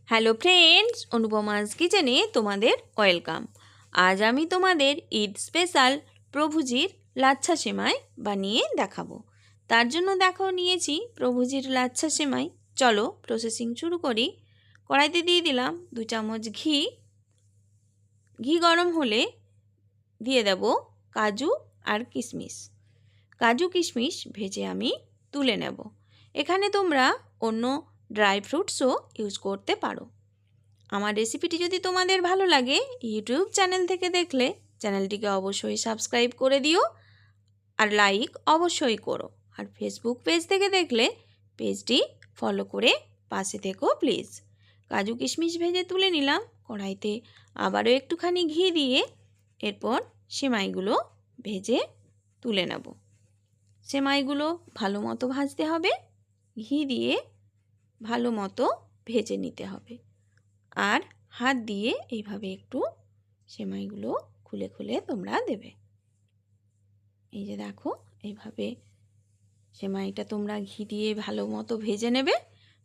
Hello friends, অনুপমাস কিচেনে তোমাদের welcome. আজ আমি তোমাদের ঈদ স্পেশাল প্রভুজির লাচ্ছা সেমাই বানিয়ে দেখাবো। তার জন্য দেখো নিয়েছি প্রভুজির লাচ্ছা সেমাই। চলো প্রসেসিং শুরু করি। কড়াইতে দিয়ে দিলাম 2 চামচ ঘি। ঘি গরম হলে দিয়ে দেব কাজু আর কিশমিশ। কাজু কিশমিশ ভেজে আমি তুলে নেব। এখানে তোমরা অন্য ড্রাই ফ্রুটসও ইউজ করতে পারো। আমার রেসিপিটি যদি তোমাদের ভালো লাগে, ইউটিউব চ্যানেল থেকে দেখলে চ্যানেলটিকে অবশ্যই সাবস্ক্রাইব করে দিও আর লাইক অবশ্যই করো। আর ফেসবুক পেজ থেকে দেখলে পেজটি ফলো করে পাশে থেকো প্লিজ। কাজু কিশমিশ ভেজে তুলে নিলাম। কড়াইতে আবারও একটুখানি ঘি দিয়ে এরপর সেমাইগুলো ভেজে তুলে নেব। সেমাইগুলো ভালো মতো ভাজতে হবে, ঘি দিয়ে ভালো মতো ভেজে নিতে হবে। আর হাত দিয়ে এইভাবে একটু সেমাইগুলো খুলে খুলে তোমরা দেবে। এই যে দেখো, এইভাবে সেমাইটা তোমরা ঘি দিয়ে ভালো মতো ভেজে নেবে।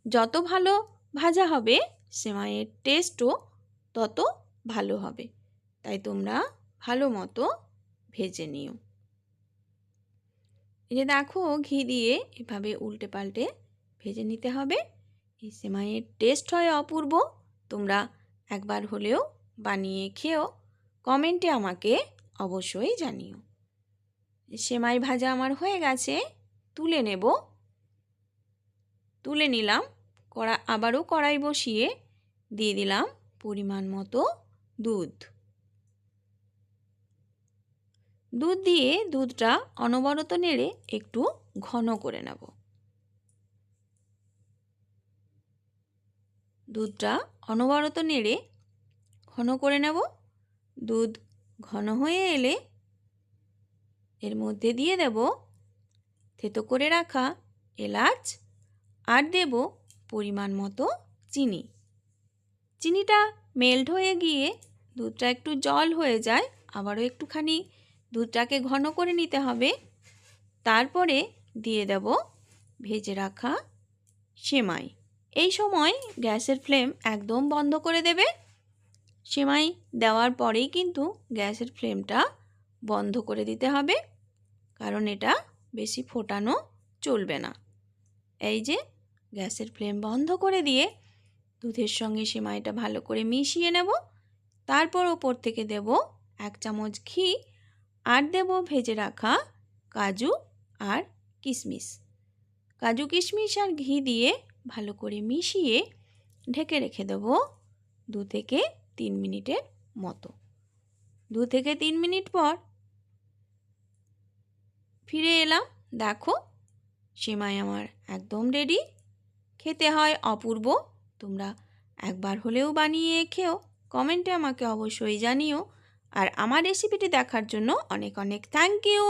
যত ভালো ভাজা হবে সেমাইয়ের টেস্টও তত ভালো হবে, তাই তোমরা ভালো মতো ভেজে নিও। এই যে দেখো, ঘি দিয়ে এভাবে উল্টে পাল্টে ভেজে নিতে হবে। এই সেমাইয়ের টেস্ট হয় অপূর্ব। তোমরা একবার হলেও বানিয়ে খেও, কমেন্টে আমাকে অবশ্যই জানিও। সেমাই ভাজা আমার হয়ে গেছে, তুলে নেব। তুলে নিলাম। আবারও কড়াই বসিয়ে দিয়ে দিলাম পরিমাণ মতো দুধ। দুধ দিয়ে দুধটা অনবরত নেড়ে একটু ঘন করে নেব। দুধটা অনবরত নেড়ে ঘন করে নেব। দুধ ঘন হয়ে এলে এর মধ্যে দিয়ে দেব থেতো করে রাখা এলাচ আর দেব পরিমাণ মতো চিনি। চিনিটা মেল্ট হয়ে গিয়ে দুধটা একটু জল হয়ে যায়, আবারও একটুখানি দুধটাকে ঘন করে নিতে হবে। তারপরে দিয়ে দেব ভেজে রাখা সেমাই। এই সময় গ্যাসের ফ্লেম একদম বন্ধ করে দেবে। সেমাই দেওয়ার পরেই কিন্তু গ্যাসের ফ্লেমটা বন্ধ করে দিতে হবে, কারণ এটা বেশি ফোটানো চলবে না। এই যে গ্যাসের ফ্লেম বন্ধ করে দিয়ে দুধের সঙ্গে সেমাইটা ভালো করে মিশিয়ে নেব। তারপর ওপর থেকে দেব 1 চামচ ঘি আর দেব ভেজে রাখা কাজু আর কিশমিশ। কাজু কিশমিশ আর ঘি দিয়ে ভালো করে মিশিয়ে ঢেকে রেখে দেব 2 থেকে 3 মিনিটের মতো। 2 থেকে 3 মিনিট পর ফিরে এলাম। দেখো, সেমাই আমার একদম রেডি। খেতে হয় অপূর্ব। তোমরা একবার হলেও বানিয়ে খেও, কমেন্টে আমাকে অবশ্যই জানিও। আর আমার রেসিপিটি দেখার জন্য অনেক অনেক থ্যাংক ইউ।